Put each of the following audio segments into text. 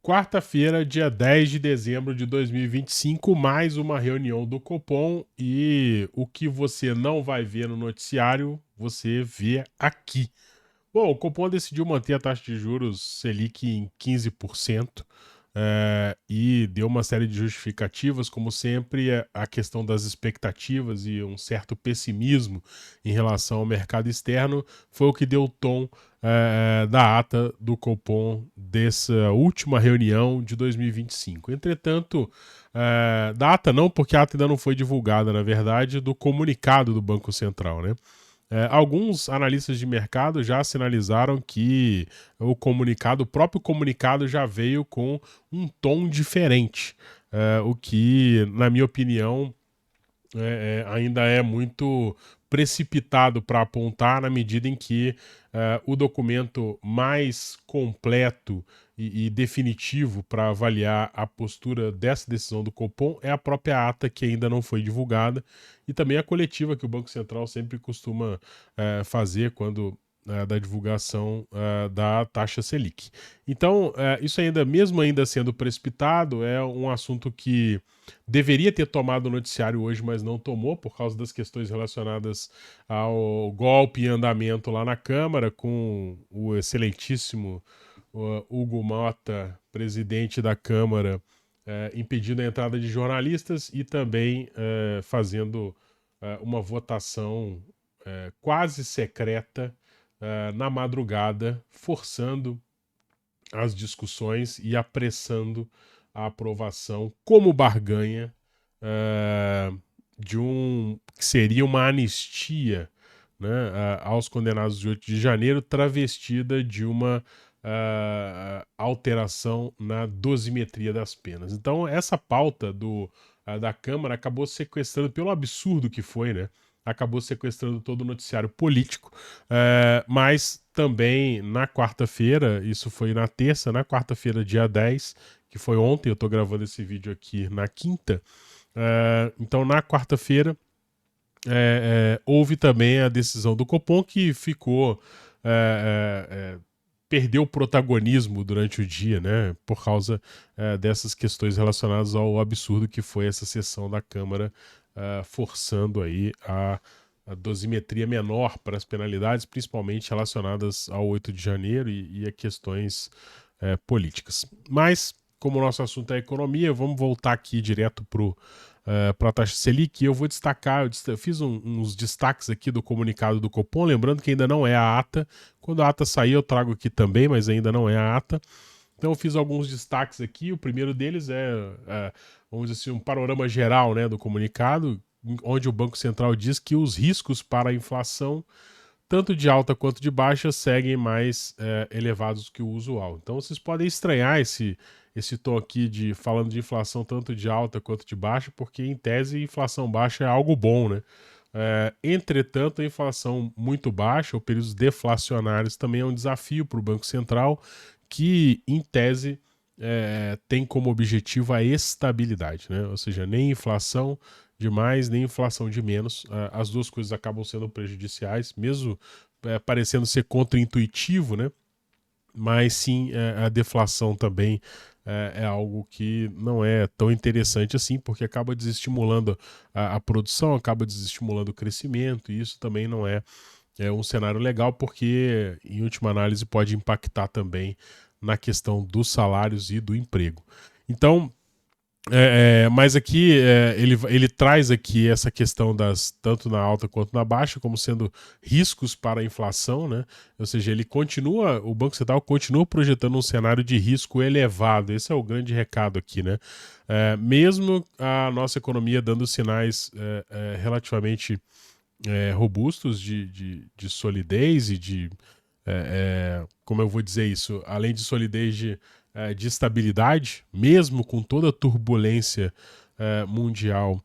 Quarta-feira, dia 10 de dezembro de 2025, mais uma reunião do Copom e o que você não vai ver no noticiário, você vê aqui. Bom, o Copom decidiu manter a taxa de juros Selic em 15%. E deu uma série de justificativas, como sempre, a questão das expectativas e um certo pessimismo em relação ao mercado externo foi o que deu o tom da ata do Copom dessa última reunião de 2025. Entretanto, da ata não, porque a ata ainda não foi divulgada, na verdade, do comunicado do Banco Central, né? Alguns analistas de mercado já sinalizaram que o próprio comunicado já veio com um tom diferente, o que, na minha opinião, ainda é muito precipitado para apontar na medida em que o documento mais completo e definitivo para avaliar a postura dessa decisão do Copom é a própria ata, que ainda não foi divulgada, e também a coletiva que o Banco Central sempre costuma fazer quando da divulgação da taxa Selic. Então, isso ainda, mesmo ainda sendo precipitado, é um assunto que deveria ter tomado o noticiário hoje, mas não tomou, por causa das questões relacionadas ao golpe em andamento lá na Câmara, com o excelentíssimo Hugo Mota, presidente da Câmara, impedindo a entrada de jornalistas e também fazendo uma votação quase secreta na madrugada, forçando as discussões e apressando a aprovação como barganha de que seria uma anistia, né, aos condenados de 8 de janeiro, travestida de uma alteração na dosimetria das penas. Então, essa pauta da Câmara acabou sequestrando, pelo absurdo que foi, né? Acabou sequestrando todo o noticiário político, mas também na quarta-feira, isso foi na terça, na quarta-feira, dia 10, que foi ontem, eu tô gravando esse vídeo aqui na quinta, então na quarta-feira houve também a decisão do Copom, que ficou perdeu o protagonismo durante o dia, né, por causa dessas questões relacionadas ao absurdo que foi essa sessão da Câmara, forçando aí a dosimetria menor para as penalidades, principalmente relacionadas ao 8 de janeiro e a questões políticas. Mas, como o nosso assunto é economia, vamos voltar aqui direto para a taxa Selic. Eu vou destacar, eu fiz uns destaques aqui do comunicado do Copom, lembrando que ainda não é a ata. Quando a ata sair eu trago aqui também, mas ainda não é a ata. Então eu fiz alguns destaques aqui. O primeiro deles vamos dizer assim, um panorama geral, né, do comunicado, onde o Banco Central diz que os riscos para a inflação, tanto de alta quanto de baixa, seguem mais elevados que o usual. Então vocês podem estranhar esse tom aqui falando de inflação tanto de alta quanto de baixa, porque em tese inflação baixa é algo bom, né? Entretanto, a inflação muito baixa, ou períodos deflacionários, também é um desafio para o Banco Central, que em tese tem como objetivo a estabilidade, né? Ou seja, nem inflação de mais, nem inflação de menos. As duas coisas acabam sendo prejudiciais, mesmo parecendo ser contraintuitivo, né? Mas sim, a deflação também é algo que não é tão interessante assim, porque acaba desestimulando a produção, acaba desestimulando o crescimento, e isso também não é um cenário legal, porque, em última análise, pode impactar também na questão dos salários e do emprego. Então, mas aqui ele traz aqui essa questão tanto na alta quanto na baixa como sendo riscos para a inflação, né? Ou seja, o Banco Central continua projetando um cenário de risco elevado. Esse é o grande recado aqui, né? Mesmo a nossa economia dando sinais relativamente robustos de solidez e como eu vou dizer isso, além de solidez de estabilidade, mesmo com toda a turbulência mundial,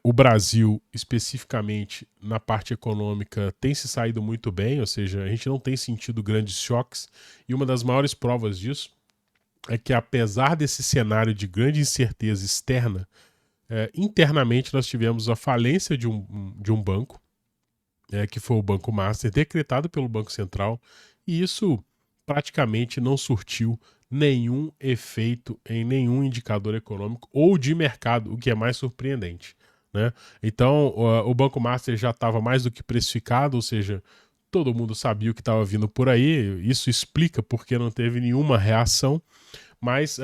o Brasil, especificamente na parte econômica, tem se saído muito bem, ou seja, a gente não tem sentido grandes choques, e uma das maiores provas disso é que, apesar desse cenário de grande incerteza externa, internamente nós tivemos a falência de um banco, que foi o Banco Master, decretado pelo Banco Central, e isso praticamente não surtiu nenhum efeito em nenhum indicador econômico ou de mercado, o que é mais surpreendente, né? Então, o Banco Master já estava mais do que precificado, ou seja, todo mundo sabia o que estava vindo por aí. Isso explica porque não teve nenhuma reação. Mas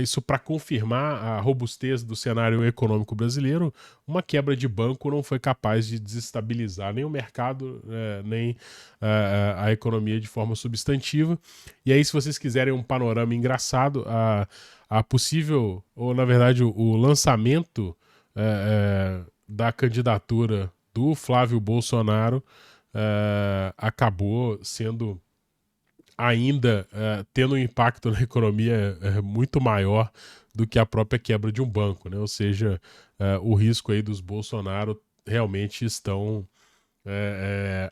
isso para confirmar a robustez do cenário econômico brasileiro, uma quebra de banco não foi capaz de desestabilizar nem o mercado, nem a economia de forma substantiva. E aí, se vocês quiserem um panorama engraçado, a possível, ou na verdade o lançamento da candidatura do Flávio Bolsonaro acabou sendo ainda tendo um impacto na economia muito maior do que a própria quebra de um banco, né? Ou seja, o risco aí dos Bolsonaro realmente estão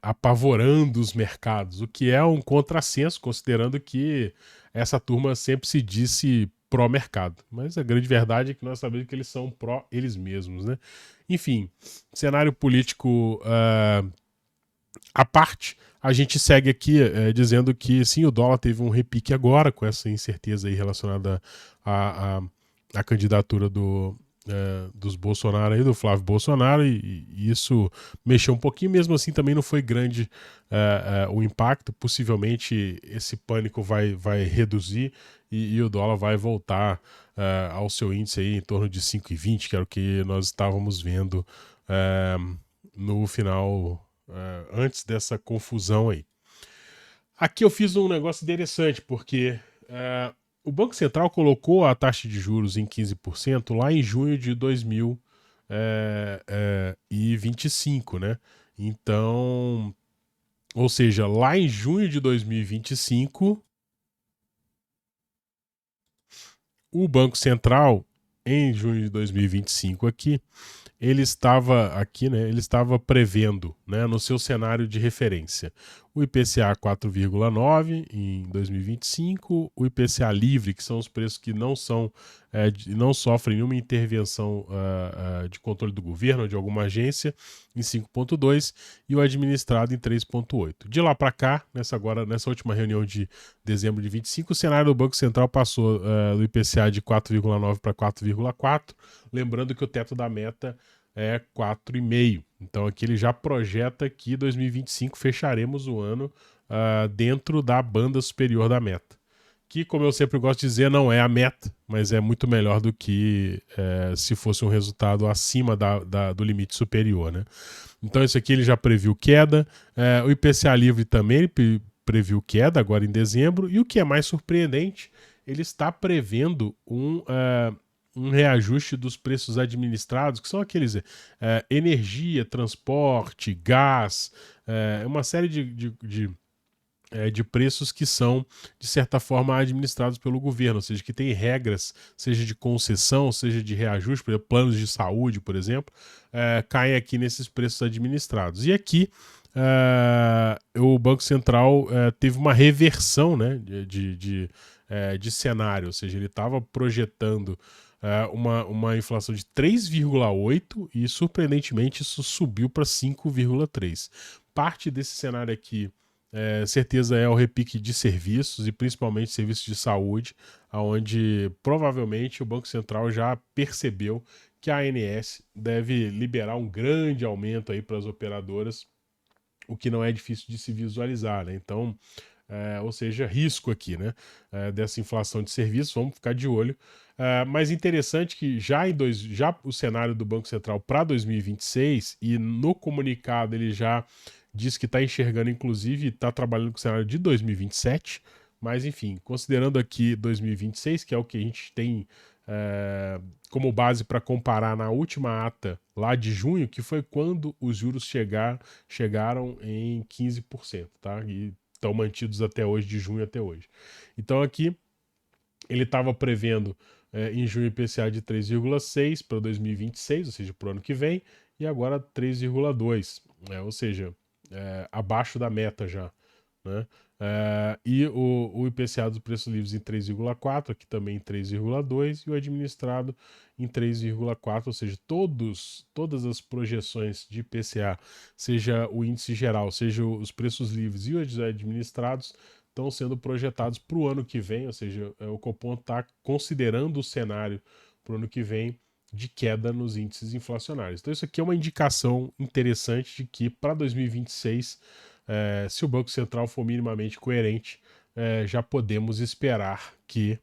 apavorando os mercados, o que é um contrassenso, considerando que essa turma sempre se disse pró-mercado. Mas a grande verdade é que nós sabemos que eles são pró eles mesmos, né? Enfim, cenário político à parte, a gente segue aqui dizendo que sim, o dólar teve um repique agora, com essa incerteza aí relacionada à candidatura dos Bolsonaro aí, do Flávio Bolsonaro, e isso mexeu um pouquinho, mesmo assim também não foi grande o impacto. Possivelmente esse pânico vai reduzir e o dólar vai voltar ao seu índice aí em torno de 5,20, que era o que nós estávamos vendo no final, antes dessa confusão aí. Aqui eu fiz um negócio interessante, porque o Banco Central colocou a taxa de juros em 15% lá em junho de 2025, né? Então, ou seja, lá em junho de 2025, o Banco Central, em junho de 2025 aqui, ele estava aqui, né? Ele estava prevendo, né, no seu cenário de referência, o IPCA 4,9 em 2025, o IPCA livre, que são os preços que não são não sofrem nenhuma intervenção de controle do governo ou de alguma agência, em 5,2 e o administrado em 3,8. De lá para cá, nessa última reunião de dezembro de 25, o cenário do Banco Central passou do IPCA de 4,9 para 4,4, lembrando que o teto da meta é 4,5. Então aqui ele já projeta que 2025 fecharemos o ano dentro da banda superior da meta. Que, como eu sempre gosto de dizer, não é a meta, mas é muito melhor do que se fosse um resultado acima do limite superior, né? Então isso aqui ele já previu queda, o IPCA livre também ele previu queda agora em dezembro, e o que é mais surpreendente, ele está prevendo um reajuste dos preços administrados, que são aqueles energia, transporte, gás, uma série de preços que são, de certa forma, administrados pelo governo, ou seja, que tem regras, seja de concessão, seja de reajuste, por exemplo, planos de saúde, por exemplo, caem aqui nesses preços administrados. E aqui o Banco Central teve uma reversão, né, de cenário, ou seja, ele estava projetando uma inflação de 3,8 e, surpreendentemente, isso subiu para 5,3. Parte desse cenário aqui, certeza, é o repique de serviços e principalmente serviços de saúde, onde provavelmente o Banco Central já percebeu que a ANS deve liberar um grande aumento aí para as operadoras, o que não é difícil de se visualizar, né? Então, ou seja, risco aqui, né? Dessa inflação de serviços, vamos ficar de olho. Mas interessante que já o cenário do Banco Central para 2026, e no comunicado ele já diz que está enxergando, inclusive, está trabalhando com o cenário de 2027, mas enfim, considerando aqui 2026, que é o que a gente tem como base para comparar na última ata lá de junho, que foi quando os juros chegaram em 15%, tá? E estão mantidos até hoje, de junho até hoje. Então aqui ele estava prevendo em junho IPCA de 3,6 para 2026, ou seja, para o ano que vem, e agora 3,2, ou seja, abaixo da meta já, né? E o IPCA dos preços livres em 3,4, aqui também em 3,2, e o administrado em 3,4, ou seja, todas as projeções de IPCA, seja o índice geral, seja os preços livres e os administrados, estão sendo projetados para o ano que vem, ou seja, o Copom está considerando o cenário para o ano que vem de queda nos índices inflacionários. Então isso aqui é uma indicação interessante de que para 2026, se o Banco Central for minimamente coerente, já podemos esperar que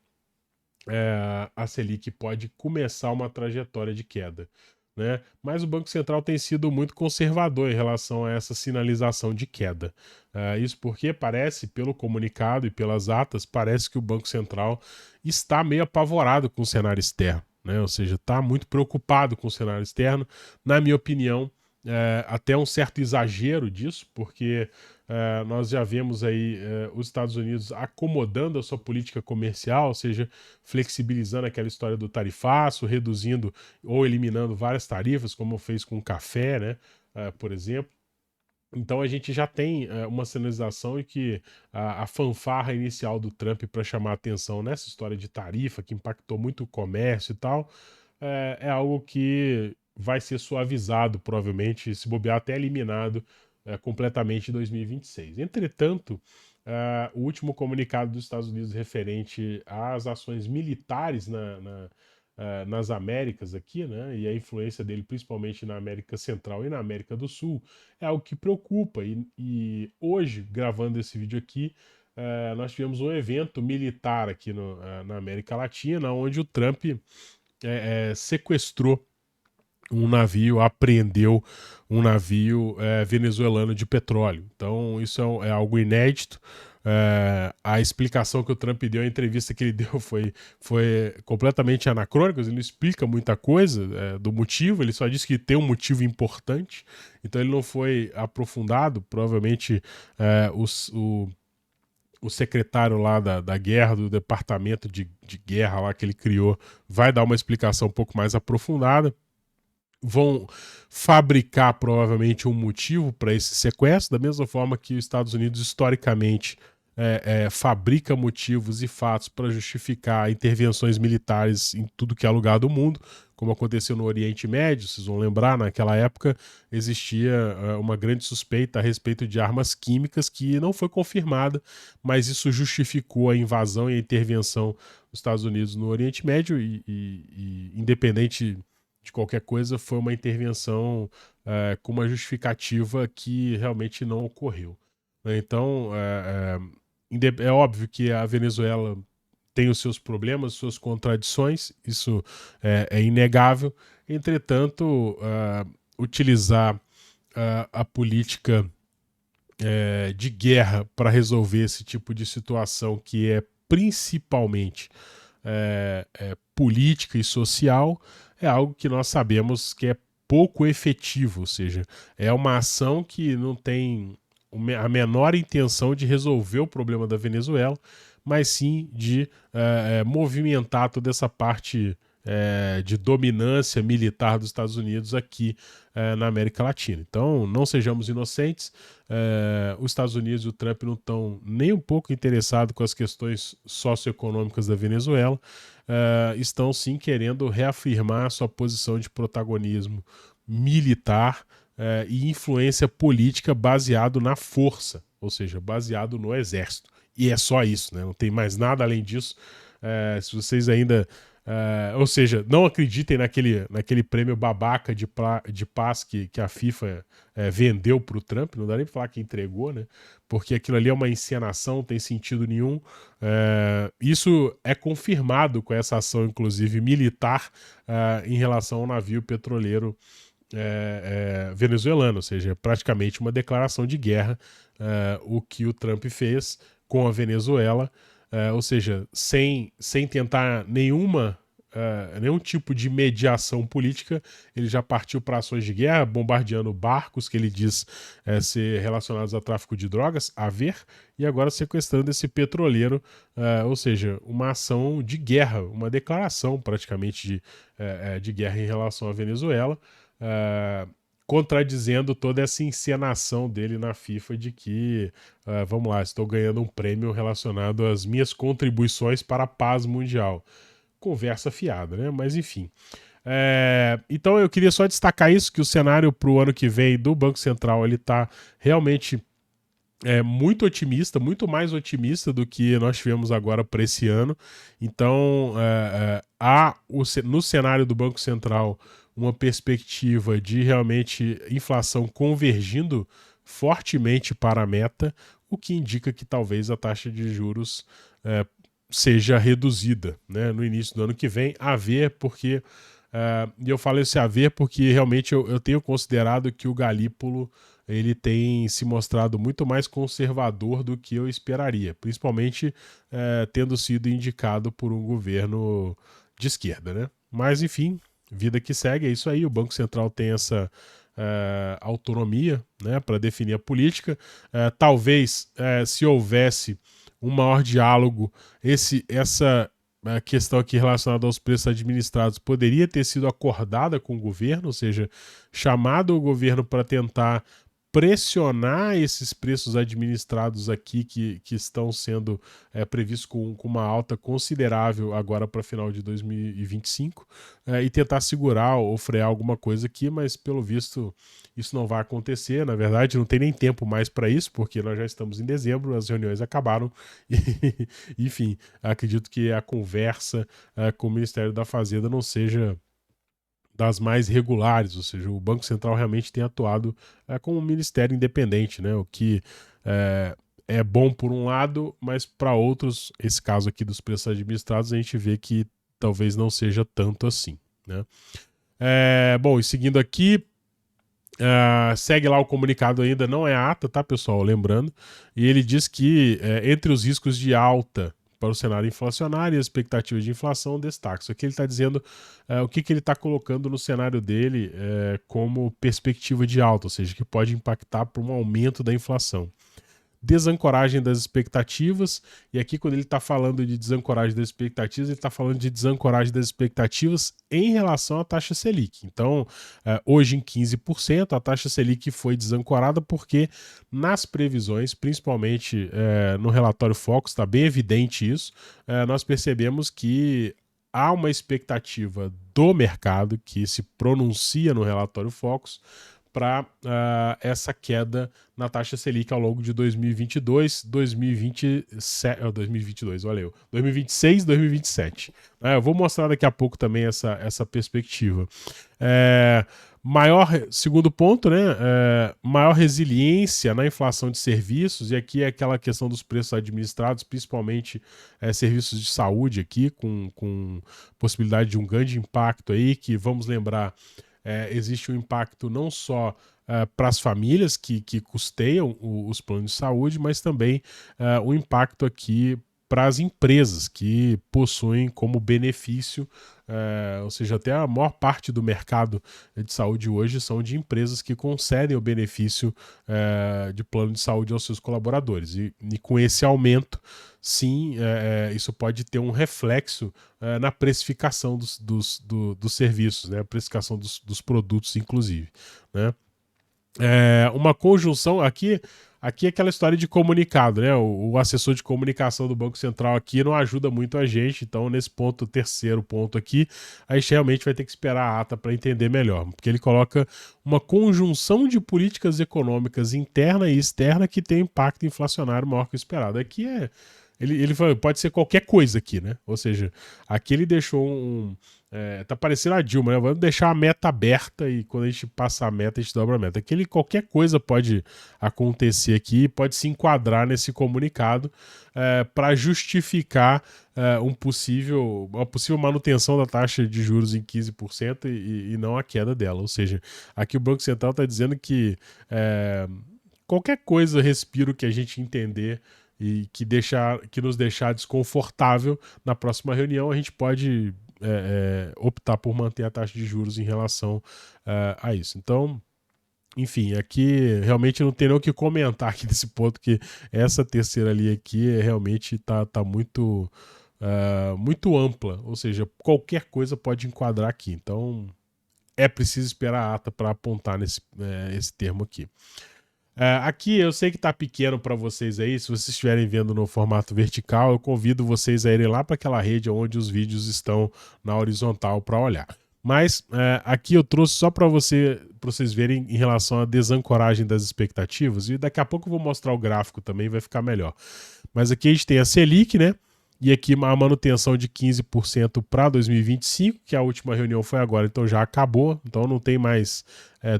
a Selic pode começar uma trajetória de queda. Né? Mas o Banco Central tem sido muito conservador em relação a essa sinalização de queda. Isso porque parece, pelo comunicado e pelas atas, parece que o Banco Central está meio apavorado com o cenário externo, né? Ou seja, está muito preocupado com o cenário externo. Na minha opinião, até um certo exagero disso, porque nós já vemos aí os Estados Unidos acomodando a sua política comercial, ou seja, flexibilizando aquela história do tarifaço, reduzindo ou eliminando várias tarifas, como fez com o café, né, por exemplo. Então a gente já tem uma sinalização e que a fanfarra inicial do Trump para chamar a atenção nessa história de tarifa, que impactou muito o comércio e tal, é algo que vai ser suavizado, provavelmente, se bobear até eliminado completamente em 2026. Entretanto, o último comunicado dos Estados Unidos referente às ações militares nas Américas aqui, né, e a influência dele principalmente na América Central e na América do Sul, é algo que preocupa. E hoje, gravando esse vídeo aqui, nós tivemos um evento militar aqui na América Latina, onde o Trump sequestrou um navio, apreendeu um navio venezuelano de petróleo. Então isso é algo inédito. A explicação que o Trump deu, a entrevista que ele deu foi completamente anacrônica. Ele não explica muita coisa do motivo, ele só disse que tem um motivo importante, então ele não foi aprofundado. Provavelmente o secretário lá da guerra, do departamento de guerra lá que ele criou, vai dar uma explicação um pouco mais aprofundada. Vão fabricar provavelmente um motivo para esse sequestro, da mesma forma que os Estados Unidos historicamente fabrica motivos e fatos para justificar intervenções militares em tudo que é lugar do mundo, como aconteceu no Oriente Médio. Vocês vão lembrar, naquela época existia uma grande suspeita a respeito de armas químicas que não foi confirmada, mas isso justificou a invasão e a intervenção dos Estados Unidos no Oriente Médio e independente de qualquer coisa, foi uma intervenção com uma justificativa que realmente não ocorreu. Então, é óbvio que a Venezuela tem os seus problemas, suas contradições, isso é inegável. Entretanto, utilizar a política de guerra para resolver esse tipo de situação, que é principalmente política e social, é algo que nós sabemos que é pouco efetivo, ou seja, é uma ação que não tem a menor intenção de resolver o problema da Venezuela, mas sim de movimentar toda essa parte de dominância militar dos Estados Unidos aqui na América Latina. Então, não sejamos inocentes. Os Estados Unidos e o Trump não estão nem um pouco interessados com as questões socioeconômicas da Venezuela. Estão sim querendo reafirmar sua posição de protagonismo militar e influência política baseado na força, ou seja, baseado no exército. E é só isso, né? Não tem mais nada além disso. Se vocês ainda... ou seja, não acreditem naquele prêmio babaca de paz que a FIFA vendeu para o Trump, não dá nem para falar que entregou, né? Porque aquilo ali é uma encenação, não tem sentido nenhum. Isso é confirmado com essa ação, inclusive militar, em relação ao navio petroleiro venezuelano, ou seja, praticamente uma declaração de guerra, o que o Trump fez com a Venezuela, ou seja, sem tentar nenhum tipo de mediação política, ele já partiu para ações de guerra, bombardeando barcos que ele diz ser relacionados a tráfico de drogas, e agora sequestrando esse petroleiro, ou seja, uma ação de guerra, uma declaração praticamente de guerra em relação à Venezuela, contradizendo toda essa encenação dele na FIFA de que, vamos lá, estou ganhando um prêmio relacionado às minhas contribuições para a paz mundial. Conversa fiada, né? Mas enfim. Então eu queria só destacar isso, que o cenário para o ano que vem do Banco Central ele está realmente muito otimista, muito mais otimista do que nós tivemos agora para esse ano. Então, no cenário do Banco Central uma perspectiva de realmente inflação convergindo fortemente para a meta, o que indica que talvez a taxa de juros seja reduzida, né, no início do ano que vem, a ver, porque e eu falo esse a ver porque realmente eu tenho considerado que o Galípolo ele tem se mostrado muito mais conservador do que eu esperaria, principalmente tendo sido indicado por um governo de esquerda, né? Mas enfim, vida que segue, é isso aí. O Banco Central tem essa autonomia, né, para definir a política. Talvez, se houvesse um maior diálogo, essa questão aqui relacionada aos preços administrados poderia ter sido acordada com o governo, ou seja, chamado o governo para tentar pressionar esses preços administrados aqui que estão sendo previstos com uma alta considerável agora para final de 2025 e tentar segurar ou frear alguma coisa aqui, mas pelo visto isso não vai acontecer. Na verdade, não tem nem tempo mais para isso, porque nós já estamos em dezembro, as reuniões acabaram e, enfim, acredito que a conversa com o Ministério da Fazenda não seja das mais regulares, ou seja, o Banco Central realmente tem atuado como um ministério independente, né? O que é bom por um lado, mas para outros, esse caso aqui dos preços administrados, a gente vê que talvez não seja tanto assim, né? Bom, e seguindo aqui, segue lá o comunicado ainda, não é ata, tá, pessoal? Lembrando, e ele diz que entre os riscos de alta para o cenário inflacionário e as expectativas de inflação, destaque. Isso aqui ele está dizendo o que ele está colocando no cenário dele como perspectiva de alta, ou seja, que pode impactar para um aumento da inflação. Desancoragem das expectativas, e aqui quando ele está falando de desancoragem das expectativas, ele está falando de desancoragem das expectativas em relação à taxa Selic. Então, hoje em 15%, a taxa Selic foi desancorada porque nas previsões, principalmente no relatório Focus, está bem evidente isso, nós percebemos que há uma expectativa do mercado que se pronuncia no relatório Focus para essa queda na taxa Selic ao longo de 2022, 2022, olha eu, 2026, 2027. Eu vou mostrar daqui a pouco também essa perspectiva. Segundo ponto, né, maior resiliência na inflação de serviços, e aqui é aquela questão dos preços administrados, principalmente serviços de saúde aqui, com possibilidade de um grande impacto aí, que vamos lembrar, existe um impacto não só para as famílias que custeiam os planos de saúde, mas também o impacto aqui para as empresas que possuem como benefício, ou seja, até a maior parte do mercado de saúde hoje são de empresas que concedem o benefício de plano de saúde aos seus colaboradores. E com esse aumento, sim, isso pode ter um reflexo na precificação dos serviços, né? A precificação dos produtos, inclusive, né? Uma conjunção aqui é aquela história de comunicado, né? O assessor de comunicação do Banco Central aqui não ajuda muito a gente, então nesse ponto, terceiro ponto aqui, a gente realmente vai ter que esperar a ata para entender melhor, porque ele coloca uma conjunção de políticas econômicas interna e externa que tem impacto inflacionário maior que o esperado. Aqui ele pode ser qualquer coisa aqui, né? Ou seja, aqui ele deixou tá parecendo a Dilma, né? Vamos deixar a meta aberta e quando a gente passar a meta, a gente dobra a meta. Qualquer coisa pode acontecer aqui, pode se enquadrar nesse comunicado para justificar uma possível manutenção da taxa de juros em 15% e não a queda dela. Ou seja, aqui o Banco Central está dizendo que qualquer coisa, respiro que a gente entender e que nos deixar desconfortável na próxima reunião, a gente pode optar por manter a taxa de juros em relação a isso. Então, enfim, aqui realmente não tem nem o que comentar aqui nesse ponto, que essa terceira linha aqui realmente tá muito, muito ampla, ou seja, qualquer coisa pode enquadrar aqui. Então, é preciso esperar a ata para apontar esse termo aqui. Aqui eu sei que tá pequeno para vocês aí, se vocês estiverem vendo no formato vertical, eu convido vocês a irem lá para aquela rede onde os vídeos estão na horizontal para olhar. Mas aqui eu trouxe só para para vocês verem em relação à desancoragem das expectativas, e daqui a pouco eu vou mostrar o gráfico também, vai ficar melhor. Mas aqui a gente tem a Selic, né? E aqui a manutenção de 15% para 2025, que a última reunião foi agora, então já acabou, então não tem mais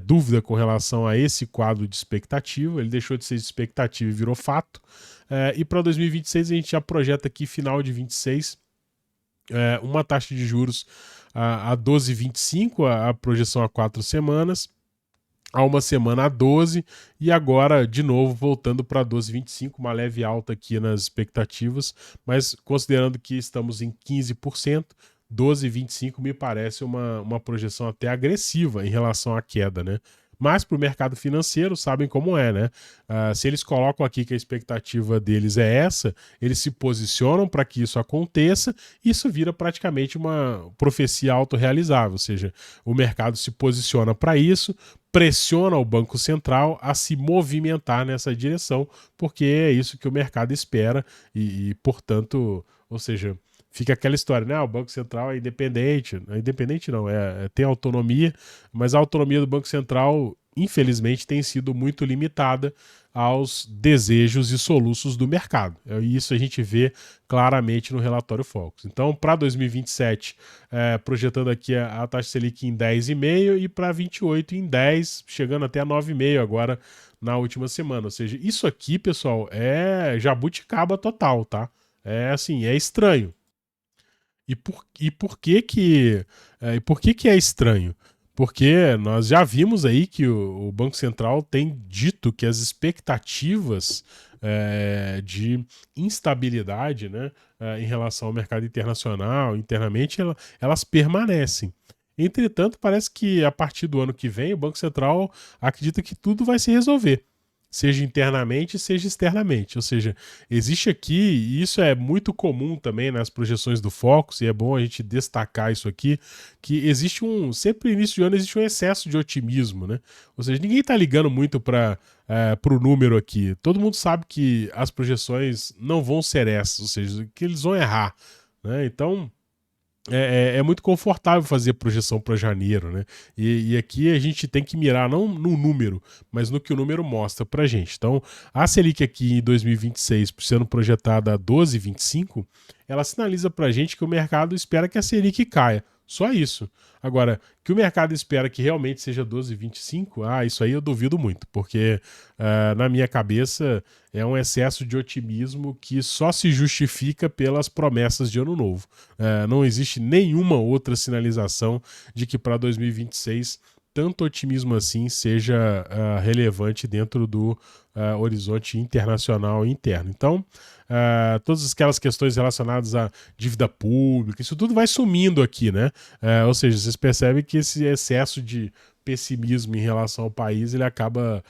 dúvida com relação a esse quadro de expectativa, ele deixou de ser de expectativa e virou fato. E para 2026 a gente já projeta aqui final de 26 uma taxa de juros a 12,25, a projeção a 4 semanas, há uma semana a 12, e agora de novo voltando para 12,25, uma leve alta aqui nas expectativas, mas considerando que estamos em 15%, 12,25 me parece uma projeção até agressiva em relação à queda, né? Mas para o mercado financeiro, sabem como é, né? Se eles colocam aqui que a expectativa deles é essa, eles se posicionam para que isso aconteça, isso vira praticamente uma profecia autorrealizável, ou seja, o mercado se posiciona para isso, pressiona o Banco Central a se movimentar nessa direção, porque é isso que o mercado espera portanto, ou seja, fica aquela história, né? O Banco Central é independente. Não é independente não, tem autonomia, mas a autonomia do Banco Central, infelizmente, tem sido muito limitada aos desejos e soluços do mercado. E isso a gente vê claramente no relatório Focus. Então, para 2027, projetando aqui a taxa Selic em 10,5 e para 28 em 10, chegando até a 9,5 agora na última semana. Ou seja, isso aqui, pessoal, é jabuticaba total, tá? É assim, é estranho. Por que é estranho? Porque nós já vimos aí que o Banco Central tem dito que as expectativas de instabilidade, né, em relação ao mercado internacional, internamente, elas permanecem. Entretanto, parece que a partir do ano que vem, o Banco Central acredita que tudo vai se resolver, seja internamente, seja externamente. Ou seja, existe aqui, e isso é muito comum também nas projeções do Focus, e é bom a gente destacar isso aqui, que existe sempre no início de ano existe um excesso de otimismo, né? Ou seja, ninguém está ligando muito para o número aqui. Todo mundo sabe que as projeções não vão ser essas, ou seja, que eles vão errar, né? Então, é muito confortável fazer projeção para janeiro, né? E aqui a gente tem que mirar não no número, mas no que o número mostra para a gente. Então, a Selic aqui em 2026, sendo projetada a 12,25, ela sinaliza para a gente que o mercado espera que a Selic caia. Só isso. Agora, que o mercado espera que realmente seja 12,25, isso aí eu duvido muito, porque na minha cabeça é um excesso de otimismo que só se justifica pelas promessas de ano novo. Não existe nenhuma outra sinalização de que para 2026 tanto otimismo assim seja relevante dentro do horizonte internacional e interno. Então, todas aquelas questões relacionadas à dívida pública, isso tudo vai sumindo aqui, né? Ou seja, vocês percebem que esse excesso de pessimismo em relação ao país, ele acaba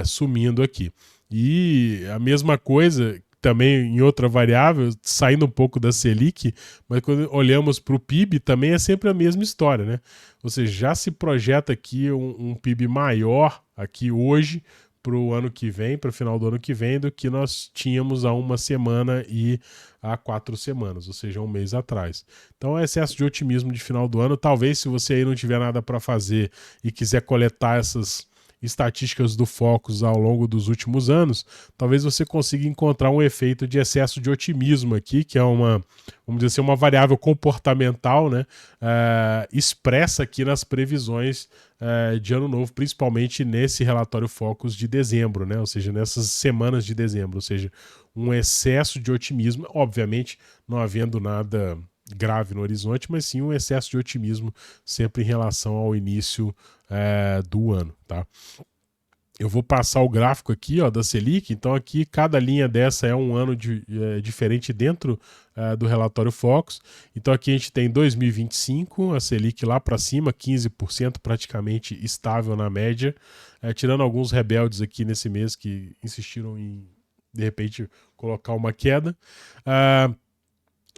sumindo aqui. E a mesma coisa também em outra variável, saindo um pouco da Selic, mas quando olhamos para o PIB, também é sempre a mesma história, né? Ou seja, já se projeta aqui um PIB maior aqui hoje para o ano que vem, para o final do ano que vem, do que nós tínhamos há uma semana e há 4 semanas, ou seja, um mês atrás. Então, é excesso de otimismo de final do ano. Talvez, se você aí não tiver nada para fazer e quiser coletar essas estatísticas do Focus ao longo dos últimos anos, talvez você consiga encontrar um efeito de excesso de otimismo aqui, que é vamos dizer assim, uma variável comportamental, né, expressa aqui nas previsões de ano novo, principalmente nesse relatório Focus de dezembro, né, ou seja, nessas semanas de dezembro, ou seja, um excesso de otimismo, obviamente não havendo nada grave no horizonte, mas sim um excesso de otimismo sempre em relação ao início do ano, tá? Eu vou passar o gráfico aqui, ó, da Selic. Então aqui cada linha dessa é um ano diferente dentro do relatório Focus. Então aqui a gente tem 2025, a Selic lá para cima, 15% praticamente estável na média, tirando alguns rebeldes aqui nesse mês que insistiram em, de repente, colocar uma queda.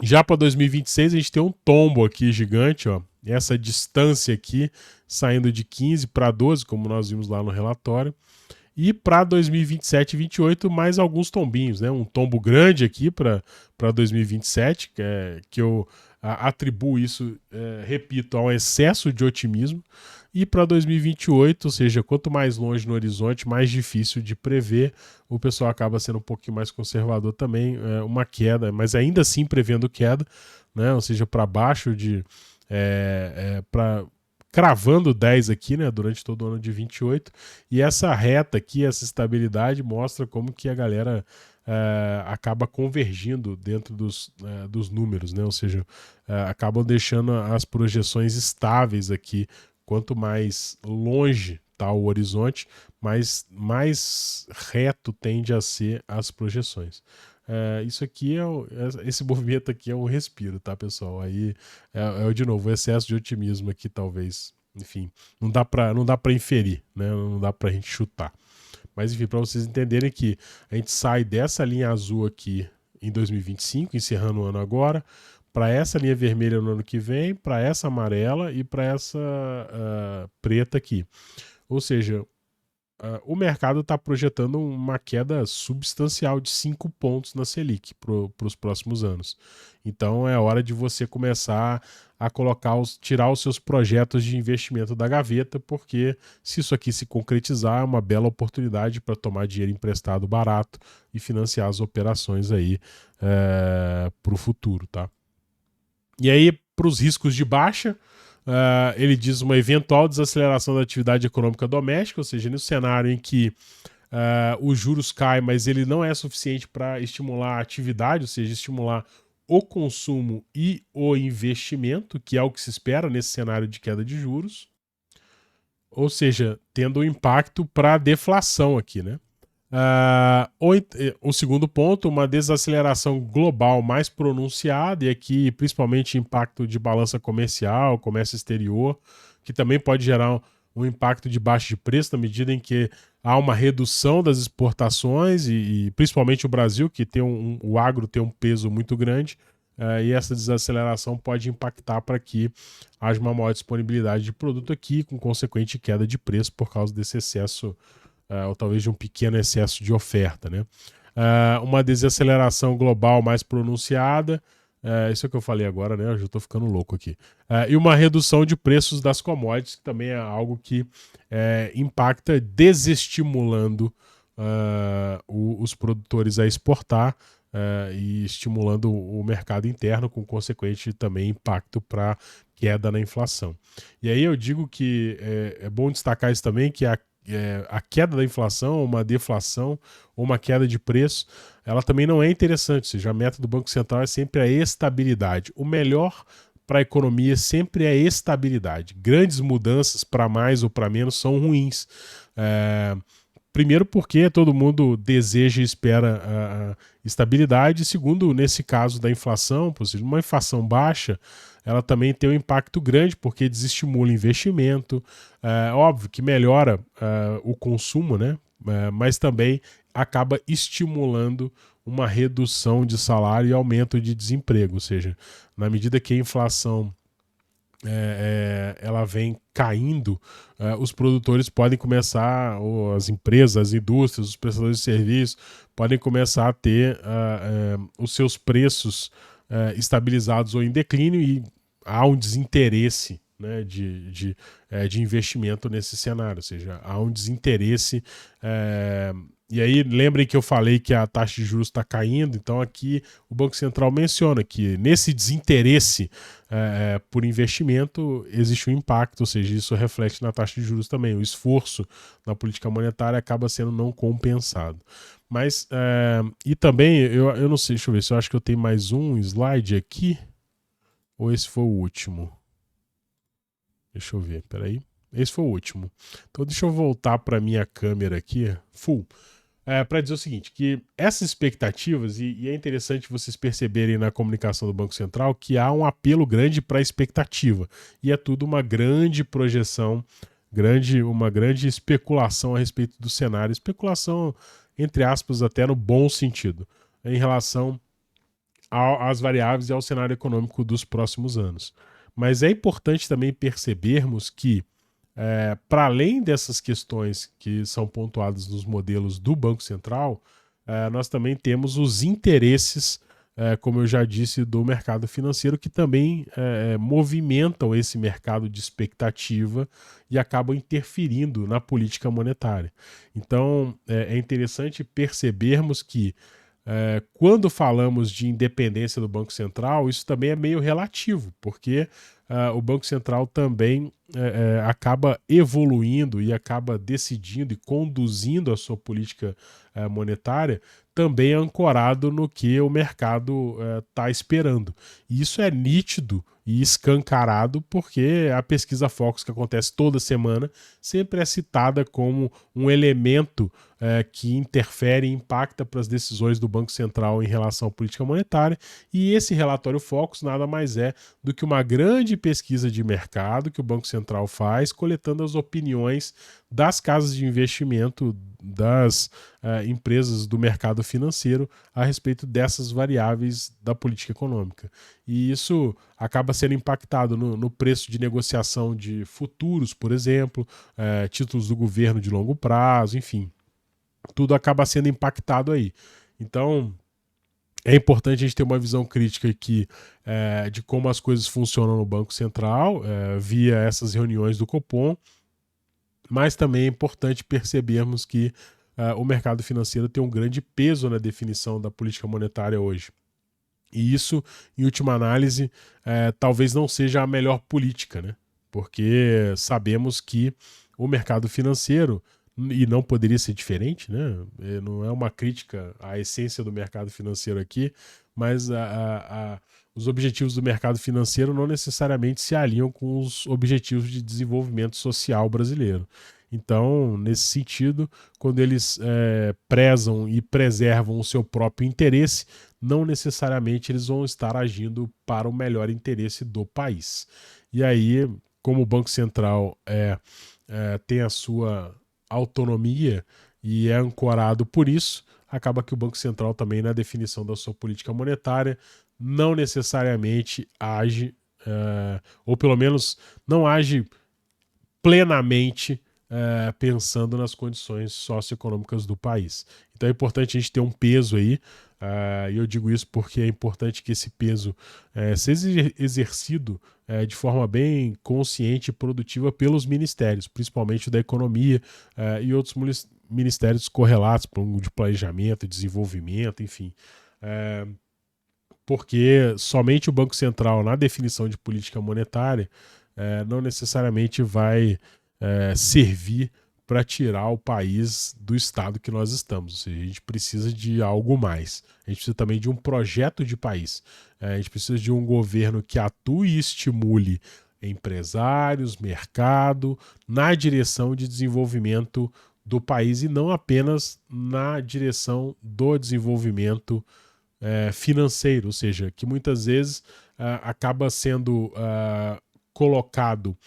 Já para 2026 a gente tem um tombo aqui gigante, ó. Essa distância aqui saindo de 15 para 12, como nós vimos lá no relatório. E para 2027 e 2028, mais alguns tombinhos, né? Um tombo grande aqui para 2027, que eu atribuo isso, repito, a um excesso de otimismo. E para 2028, ou seja, quanto mais longe no horizonte, mais difícil de prever, o pessoal acaba sendo um pouquinho mais conservador também, uma queda, mas ainda assim prevendo queda, né? Ou seja, para baixo de. Para cravando 10 aqui, né, durante todo o ano de 28, e essa reta aqui, essa estabilidade mostra como que a galera acaba convergindo dentro dos números, né, ou seja, acabam deixando as projeções estáveis aqui. Quanto mais longe está o horizonte, mais reto tende a ser as projeções. Isso aqui esse movimento aqui é um respiro, tá, pessoal? Aí de novo o excesso de otimismo aqui, talvez. Enfim, não dá para inferir, né? Não dá para a gente chutar. Mas enfim, para vocês entenderem que a gente sai dessa linha azul aqui em 2025, encerrando o ano agora, para essa linha vermelha no ano que vem, para essa amarela e para essa preta aqui. Ou seja, o mercado está projetando uma queda substancial de 5 pontos na Selic para os próximos anos. Então é hora de você começar a tirar os seus projetos de investimento da gaveta, porque se isso aqui se concretizar, é uma bela oportunidade para tomar dinheiro emprestado barato e financiar as operações aí para o futuro, tá? E aí, para os riscos de baixa, ele diz uma eventual desaceleração da atividade econômica doméstica, ou seja, no cenário em que os juros caem, mas ele não é suficiente para estimular a atividade, ou seja, estimular o consumo e o investimento, que é o que se espera nesse cenário de queda de juros. Ou seja, tendo um impacto para a deflação aqui, né? O segundo ponto, uma desaceleração global mais pronunciada, e aqui principalmente impacto de balança comercial, comércio exterior, que também pode gerar um impacto de baixa de preço na medida em que há uma redução das exportações e principalmente o Brasil, que tem o agro tem um peso muito grande, e essa desaceleração pode impactar para que haja uma maior disponibilidade de produto aqui, com consequente queda de preço por causa desse excesso ou talvez de um pequeno excesso de oferta, né? Uma desaceleração global mais pronunciada, isso é o que eu falei agora, né? Eu já estou ficando louco aqui. E uma redução de preços das commodities, que também é algo que impacta desestimulando os produtores a exportar e estimulando o mercado interno, com consequente também impacto para queda na inflação. E aí eu digo que é bom destacar isso também, que a queda da inflação, uma deflação ou uma queda de preço, ela também não é interessante. Ou seja, a meta do Banco Central é sempre a estabilidade. O melhor para a economia sempre é estabilidade. Grandes mudanças para mais ou para menos são ruins. Primeiro porque todo mundo deseja e espera a estabilidade. Segundo, nesse caso da inflação, por exemplo, uma inflação baixa, ela também tem um impacto grande porque desestimula investimento. Óbvio que melhora o consumo, né? Mas também acaba estimulando uma redução de salário e aumento de desemprego. Ou seja, na medida que a inflação ela vem caindo, os produtores podem começar, ou as empresas, as indústrias, os prestadores de serviços podem começar a ter os seus preços estabilizados ou em declínio, e há um desinteresse, né, de investimento nesse cenário, ou seja, há um desinteresse. E aí lembrem que eu falei que a taxa de juros está caindo, então aqui o Banco Central menciona que nesse desinteresse por investimento existe um impacto, ou seja, isso reflete na taxa de juros também. O esforço na política monetária acaba sendo não compensado. Mas, e também, eu não sei, deixa eu ver se eu acho que eu tenho mais um slide aqui, ou esse foi o último. Deixa eu ver, peraí. Esse foi o último. Então deixa eu voltar para minha câmera aqui, full. Para dizer o seguinte, que essas expectativas, e é interessante vocês perceberem na comunicação do Banco Central que há um apelo grande para a expectativa, e é tudo uma grande projeção, uma grande especulação a respeito do cenário, especulação, entre aspas, até no bom sentido, em relação às variáveis e ao cenário econômico dos próximos anos. Mas é importante também percebermos que para além dessas questões que são pontuadas nos modelos do Banco Central, nós também temos os interesses como eu já disse, do mercado financeiro, que também movimentam esse mercado de expectativa e acabam interferindo na política monetária. Então, é interessante percebermos que quando falamos de independência do Banco Central, isso também é meio relativo, porque o Banco Central também acaba evoluindo e acaba decidindo e conduzindo a sua política monetária também ancorado no que o mercado está esperando. E isso é nítido e escancarado porque a pesquisa Focus, que acontece toda semana, sempre é citada como um elemento que interfere e impacta para as decisões do Banco Central em relação à política monetária. E esse relatório Focus nada mais é do que uma grande pesquisa de mercado que o Banco Central faz, coletando as opiniões das casas de investimento, das empresas do mercado financeiro a respeito dessas variáveis da política econômica. E isso acaba sendo impactado no preço de negociação de futuros, por exemplo, títulos do governo de longo prazo, enfim. Tudo acaba sendo impactado aí. Então, é importante a gente ter uma visão crítica aqui de como as coisas funcionam no Banco Central, via essas reuniões do Copom, mas também é importante percebermos que o mercado financeiro tem um grande peso na definição da política monetária hoje. E isso, em última análise, talvez não seja a melhor política, né? Porque sabemos que o mercado financeiro, e não poderia ser diferente, né? Não é uma crítica à essência do mercado financeiro aqui, mas os objetivos do mercado financeiro não necessariamente se alinham com os objetivos de desenvolvimento social brasileiro. Então, nesse sentido, quando eles prezam e preservam o seu próprio interesse, não necessariamente eles vão estar agindo para o melhor interesse do país. E aí, como o Banco Central tem a sua autonomia e é ancorado por isso, acaba que o Banco Central também, na definição da sua política monetária, não necessariamente age, ou pelo menos não age plenamente pensando nas condições socioeconômicas do país. Então é importante a gente ter um peso aí, e eu digo isso porque é importante que esse peso seja exercido de forma bem consciente e produtiva pelos ministérios, principalmente da economia e outros ministérios correlatos, de planejamento, desenvolvimento, enfim. Porque somente o Banco Central, na definição de política monetária, não necessariamente vai servir para tirar o país do estado que nós estamos. Ou seja, a gente precisa de algo mais. A gente precisa também de um projeto de país. A gente precisa de um governo que atue e estimule empresários, mercado, na direção de desenvolvimento do país e não apenas na direção do desenvolvimento financeiro, ou seja, que muitas vezes acaba sendo colocado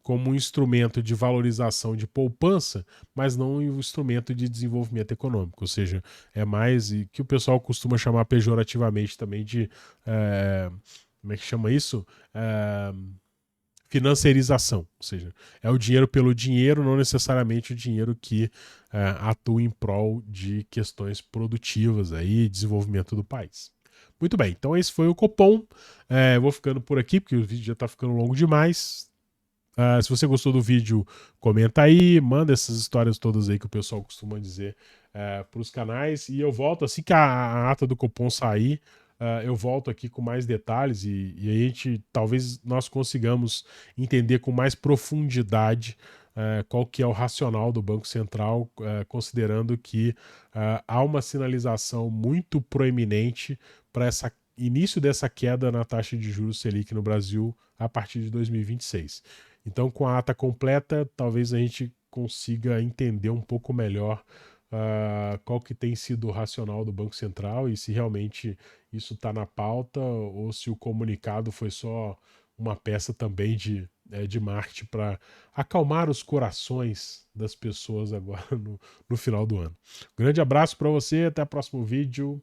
como um instrumento de valorização de poupança, mas não um instrumento de desenvolvimento econômico. Ou seja, é mais que o pessoal costuma chamar pejorativamente também de como é que chama isso? Financiarização, ou seja, é o dinheiro pelo dinheiro, não necessariamente o dinheiro que atua em prol de questões produtivas aí, desenvolvimento do país. Muito bem, então esse foi o Copom. Eu vou ficando por aqui, porque o vídeo já está ficando longo demais. Se você gostou do vídeo, comenta aí, manda essas histórias todas aí que o pessoal costuma dizer para os canais. E eu volto, assim que a ata do Copom sair, eu volto aqui com mais detalhes e aí a gente, talvez nós consigamos entender com mais profundidade qual que é o racional do Banco Central, considerando que há uma sinalização muito proeminente para esse início dessa queda na taxa de juros Selic no Brasil a partir de 2026. Então, com a ata completa, talvez a gente consiga entender um pouco melhor qual que tem sido o racional do Banco Central e se realmente isso está na pauta ou se o comunicado foi só uma peça também de marketing para acalmar os corações das pessoas agora no final do ano. Grande abraço para você, até o próximo vídeo.